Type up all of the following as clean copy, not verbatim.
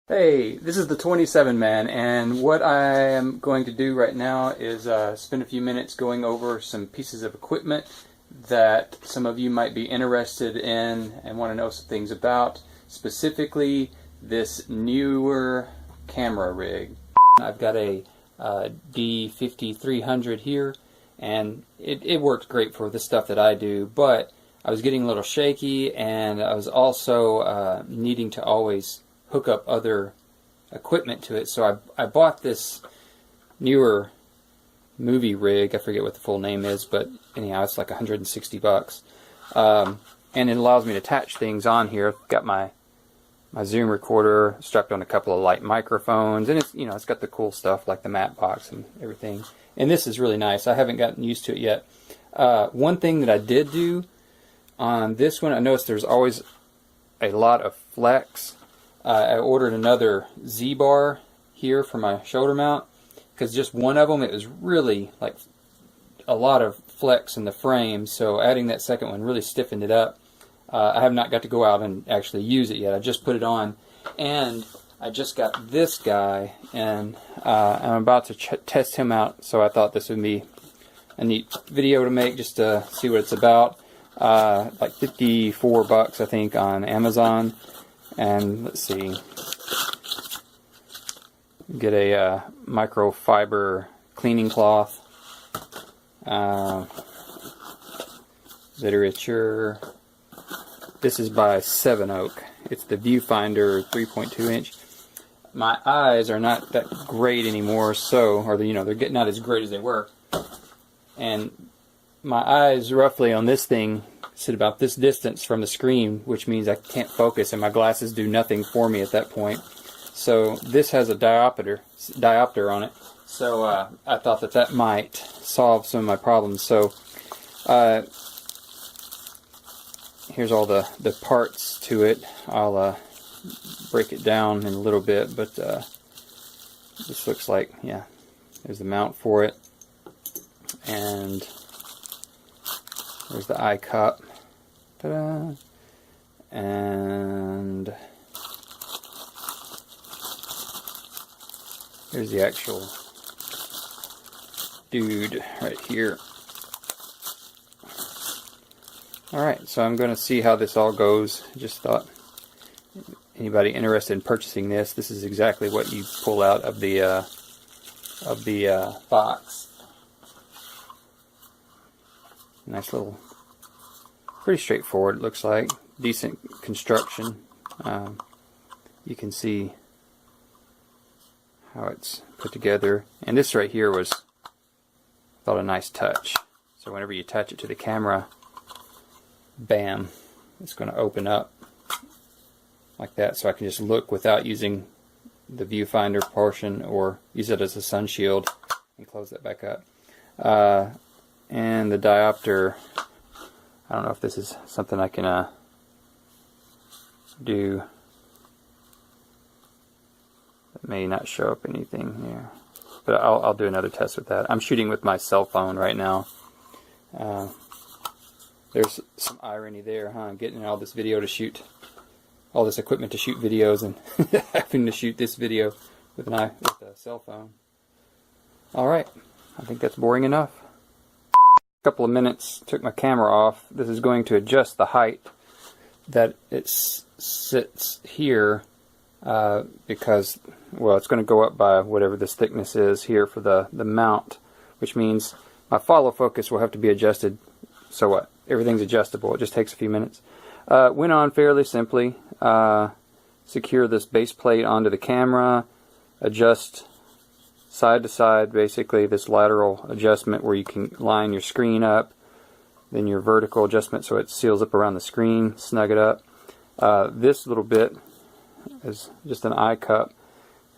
Hey, this is the 27 man, and what I am going to do right now is spend a few minutes going over some pieces of equipment that some of you might be interested in and want to know some things about, specifically this newer camera rig. I've got a D5300 here, and it works great for the stuff that I do, but I was getting a little shaky, and I was also needing to always hook up other equipment to it, so I bought this Neewer Movie Rig. I forget what the full name is, but anyhow, it's like 160 bucks, and it allows me to attach things on here. I've got my Zoom recorder strapped on a couple of light microphones, and it's got the cool stuff like the matte box and everything, and this is really nice. I haven't gotten used to it yet. One thing that I did do on this one, I noticed there's always a lot of flex. I ordered another Z-bar here for my shoulder mount, because just one of them, it was really like a lot of flex in the frame, so adding that second one really stiffened it up. I have not got to go out and actually use it yet. I just put it on, and I just got this guy, and I'm about to test him out, so I thought this would be a neat video to make just to see what it's about. Like 54 bucks I think on Amazon. And let's see, get a microfiber cleaning cloth, literature. This is by Sevenoak. It's the viewfinder 3.2 inch. My eyes are not that great anymore, so, they're getting not as great as they were, and my eyes roughly on this thing sit about this distance from the screen, which means I can't focus, and my glasses do nothing for me at that point. So this has a diopter on it, so I thought that might solve some of my problems. So here's all the parts to it. I'll break it down in a little bit, but this looks like, yeah, there's the mount for it, and there's the eye cup. Ta-da! And here's the actual dude right here. Alright, so I'm going to see how this all goes. Just thought, anybody interested in purchasing this is exactly what you pull out of the box. Nice little, pretty straightforward, it looks like. Decent construction. You can see how it's put together. And this right here was, I thought, a nice touch. So whenever you attach it to the camera, bam, it's going to open up like that. So I can just look without using the viewfinder portion, or use it as a sun shield and close that back up. And the diopter, I don't know if this is something I can do. It may not show up anything here, but I'll do another test with that. I'm shooting with my cell phone right now. There's some irony there, huh? I'm getting all this video to shoot, all this equipment to shoot videos, and having to shoot this video with a cell phone. Alright, I think that's boring enough. Couple of minutes, took my camera off. This is going to adjust the height that it sits here, because, well, it's going to go up by whatever this thickness is here for the mount, which means my follow focus will have to be adjusted. So what? Everything's adjustable. It just takes a few minutes. Went on fairly simply. Secure this base plate onto the camera, adjust side to side, basically this lateral adjustment where you can line your screen up, then your vertical adjustment so it seals up around the screen, snug it up. This little bit is just an eye cup.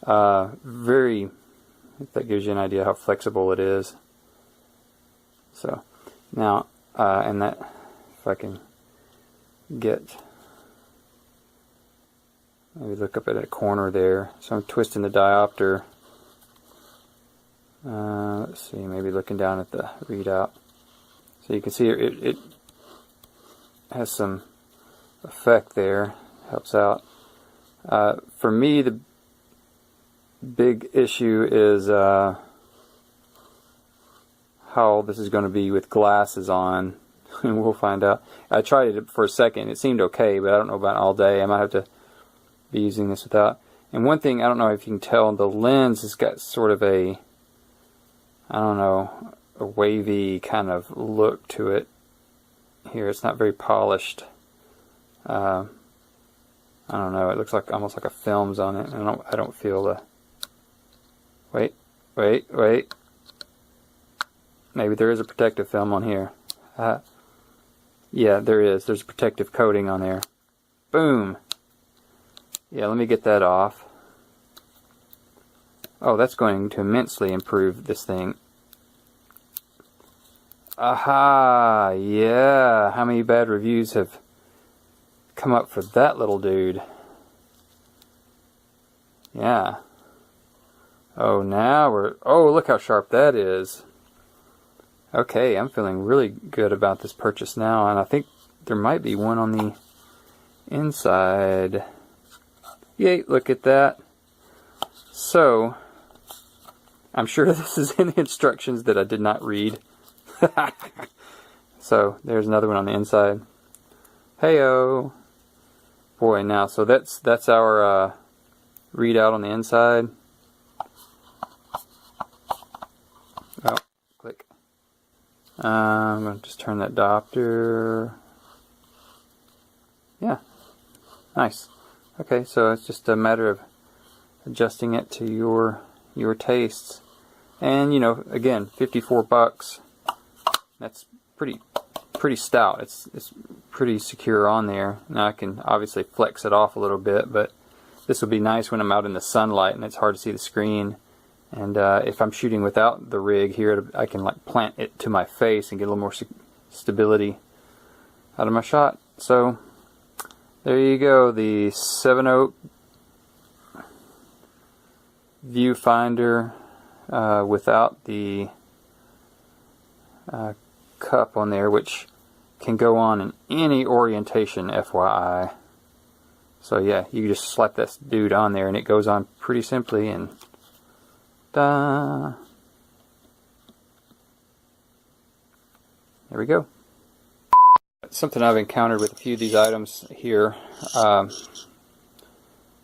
If that gives you an idea how flexible it is. So now, and that, if I can get, maybe look up at a corner there. So I'm twisting the diopter. Let's see, maybe looking down at the readout. So you can see it has some effect there, helps out. For me, the big issue is how this is going to be with glasses on. And we'll find out. I tried it for a second. It seemed okay, but I don't know about all day. I might have to be using this without. And one thing, I don't know if you can tell, the lens has got sort of a, I don't know, a wavy kind of look to it. Here, it's not very polished. I don't know. It looks like almost like a film's on it. I don't feel the. Wait. Maybe there is a protective film on here. Yeah, there is. There's a protective coating on there. Boom. Yeah, let me get that off. Oh, that's going to immensely improve this thing. Aha! Yeah. How many bad reviews have come up for that little dude? Yeah. Oh, now we're... Oh, look how sharp that is. Okay, I'm feeling really good about this purchase now, and I think there might be one on the inside. Yay, look at that. So, I'm sure this is in the instructions that I did not read. So, there's another one on the inside. Heyo. Boy, now, so that's our readout on the inside. Oh, click. I'm going to just turn that diopter. Yeah, nice. Okay, so it's just a matter of adjusting it to your tastes. And you know, again, $54. That's pretty stout. It's pretty secure on there. Now I can obviously flex it off a little bit, but this will be nice when I'm out in the sunlight and it's hard to see the screen. And if I'm shooting without the rig here, I can like plant it to my face and get a little more stability out of my shot. So there you go, the Sevenoak viewfinder without the cup on there, which can go on in any orientation, FYI. So yeah, you just slap this dude on there and it goes on pretty simply, and there we go. Something I've encountered with a few of these items here. A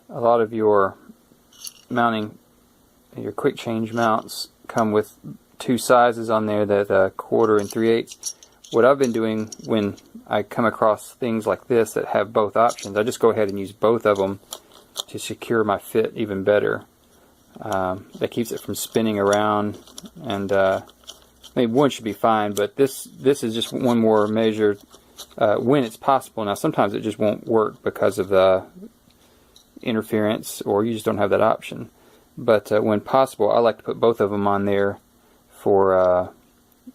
lot of your mounting, your quick change mounts come with two sizes on there, that 1/4 and 3/8. What I've been doing when I come across things like this that have both options, I just go ahead and use both of them to secure my fit even better. That keeps it from spinning around, and maybe one should be fine, but this is just one more measure when it's possible. Now sometimes it just won't work because of the interference, or you just don't have that option. But when possible, I like to put both of them on there for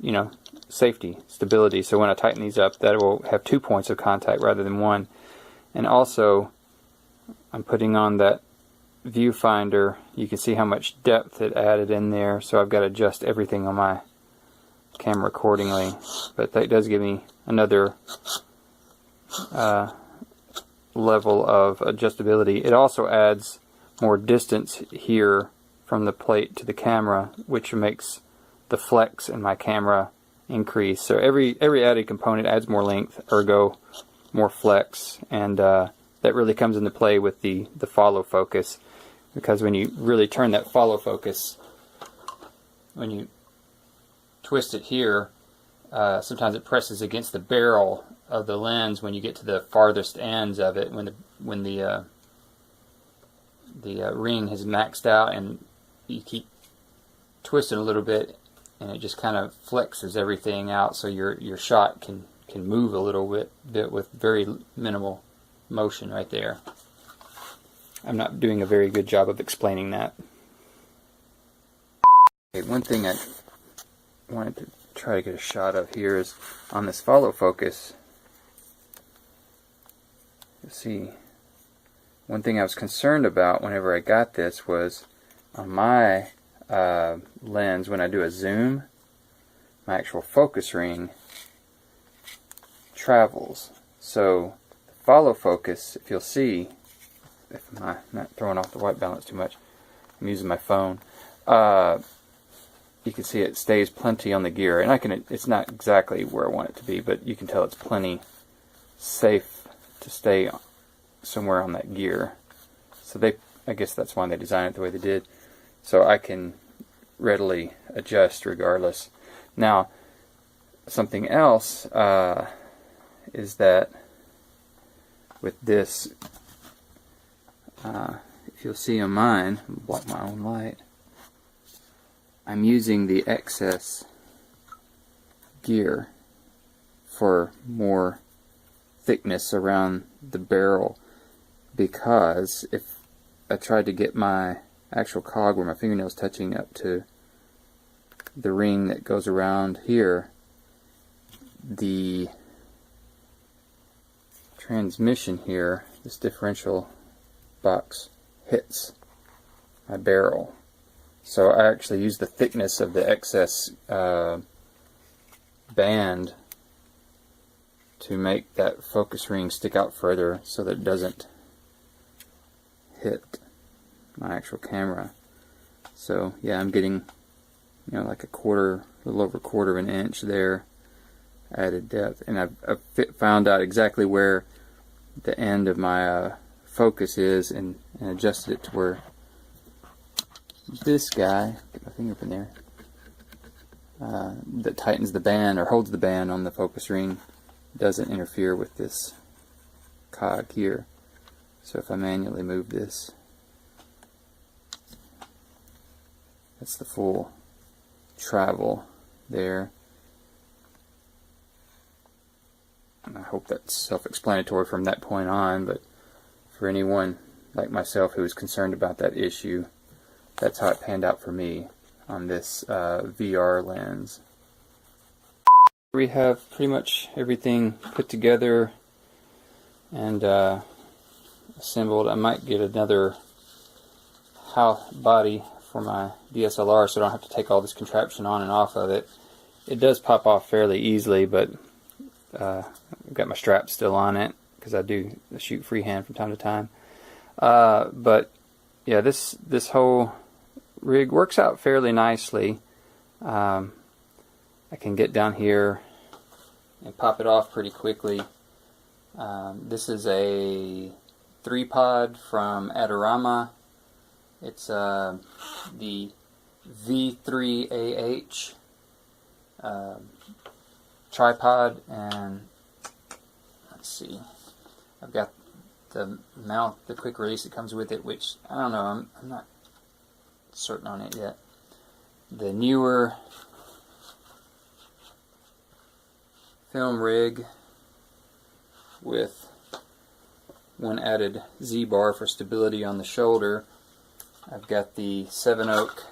you know, safety, stability. So when I tighten these up, that will have 2 points of contact rather than one. And also, I'm putting on that viewfinder. You can see how much depth it added in there, so I've got to adjust everything on my camera accordingly. But that does give me another level of adjustability. It also adds more distance here from the plate to the camera, which makes the flex in my camera increase. So every added component adds more length, ergo more flex, and that really comes into play with the follow focus, because when you really turn that follow focus, when you twist it here, sometimes it presses against the barrel of the lens when you get to the farthest ends of it, when the ring has maxed out, and you keep twisting a little bit, and it just kind of flexes everything out, so your shot can move a little bit with very minimal motion right there. I'm not doing a very good job of explaining that. Okay, one thing I wanted to try to get a shot of here is on this follow focus. You'll see, one thing I was concerned about whenever I got this was on my lens, when I do a zoom, my actual focus ring travels. So the follow focus, if you'll see, if I'm not throwing off the white balance too much, I'm using my phone. You can see it stays plenty on the gear, and it's not exactly where I want it to be, but you can tell it's plenty safe to stay somewhere on that gear. So I guess that's why they designed it the way they did, so I can readily adjust regardless. Now, something else is that with this, if you'll see on mine, block my own light, I'm using the excess gear for more thickness around the barrel, because if I tried to get my actual cog where my fingernail's touching up to the ring that goes around here, the transmission here, this differential box, hits my barrel. So I actually use the thickness of the excess band to make that focus ring stick out further so that it doesn't hit my actual camera. So yeah, I'm getting, like a little over a quarter of an inch there added depth, and I've found out exactly where the end of my focus is, and adjusted it to where this guy, get my finger up in there, that tightens the band or holds the band on the focus ring, doesn't interfere with this cog here. So if I manually move this, that's the full travel there. And I hope that's self-explanatory from that point on, but for anyone like myself who is concerned about that issue, that's how it panned out for me on this VR lens. We have pretty much everything put together and assembled. I might get another body for my DSLR so I don't have to take all this contraption on and off of it. It does pop off fairly easily, but I've got my strap still on it because I do shoot freehand from time to time. But yeah, this whole rig works out fairly nicely. I can get down here and pop it off pretty quickly. This is a 3-pod from Adorama. It's the V3AH tripod, and let's see, I've got the mount, the quick release that comes with it, which I don't know, I'm not certain on it yet. The Neewer film rig with one added Z-bar for stability on the shoulder. I've got the Sevenoak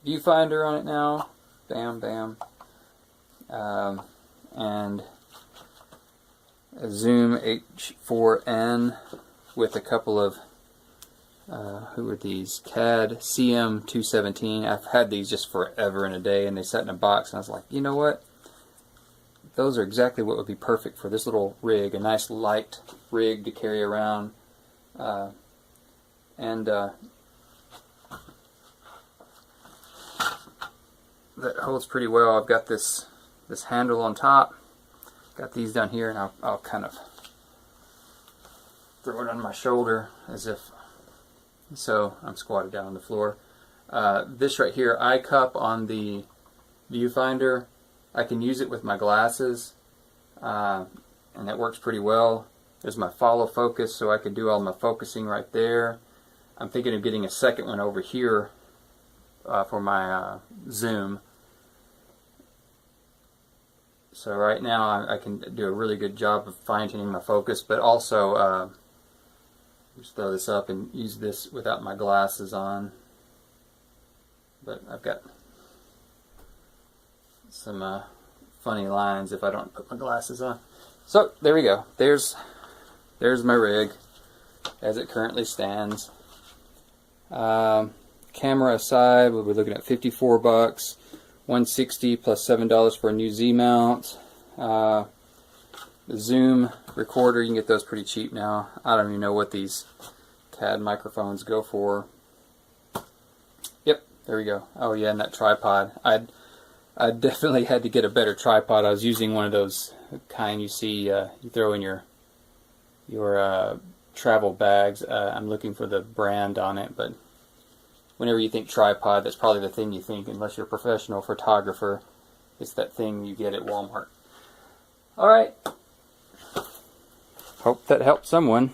viewfinder on it now. Bam, bam. And a Zoom H4n with a couple of who are these? CAD CM217. I've had these just forever and a day, and they sat in a box, and I was like, you know what? Those are exactly what would be perfect for this little rig, a nice light rig to carry around. That holds pretty well. I've got this handle on top, got these down here, and I'll kind of throw it on my shoulder as if so I'm squatted down on the floor. This right here, eye cup on the viewfinder, I can use it with my glasses, and that works pretty well. There's my follow focus, so I can do all my focusing right there. I'm thinking of getting a second one over here for my zoom. So right now I can do a really good job of fine-tuning my focus, but also just throw this up and use this without my glasses on. But I've got some funny lines if I don't put my glasses on. So there we go. There's my rig as it currently stands. Camera aside, we'll be looking at $54, $160 plus $7 for a new Z mount. The Zoom recorder, you can get those pretty cheap now. I don't even know what these CAD microphones go for. Yep, there we go. Oh yeah, and that tripod. I definitely had to get a better tripod. I was using one of those kind you see you throw in your travel bags. I'm looking for the brand on it, but whenever you think tripod, that's probably the thing you think, unless you're a professional photographer. It's that thing you get at Walmart. Alright. Hope that helped someone.